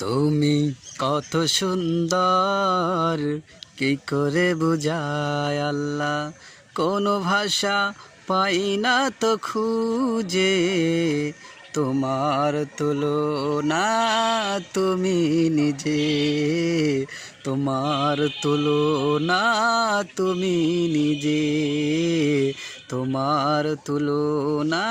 তুমি কত সুন্দর, কি করে বুঝায় আল্লাহ। কোনো ভাষা পাই না তো খুঁজে, তোমার তুলনা তুমি নিজে। তোমার তুলনা তুমি নিজে। তোমার তুলনা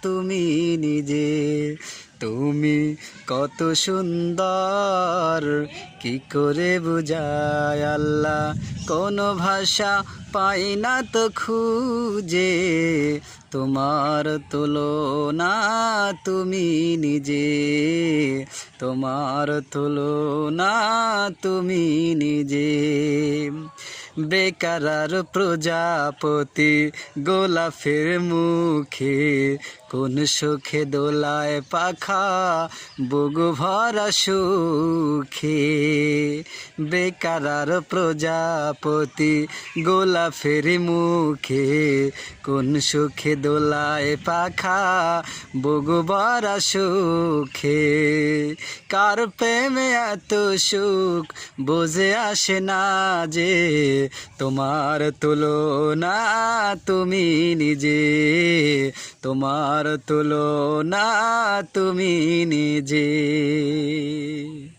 তুমি নিজে। তুমি কত সুন্দর, কি করে বুঝায় আল্লাহ। কোনো ভাষা পাই না তো খুঁজে, তোমার তুলনা তুমি নিজে। তোমার তুলনা তুমি নিজে। বেকার প্রজাপতি গোলাপের মুখে, কোন সুখে দোলায় পাখা বুক ভরা সুখে। বেকার প্রজাপতি গোলাপের মুখে, কোন সুখে দোলায় পাখা বুক ভরা সুখে। কার প্রেমে এত সুখ বুঝে আসে না যে, তোমার তুলনা তুমি নিজে। তোমার তুলনা তুমি নিজে।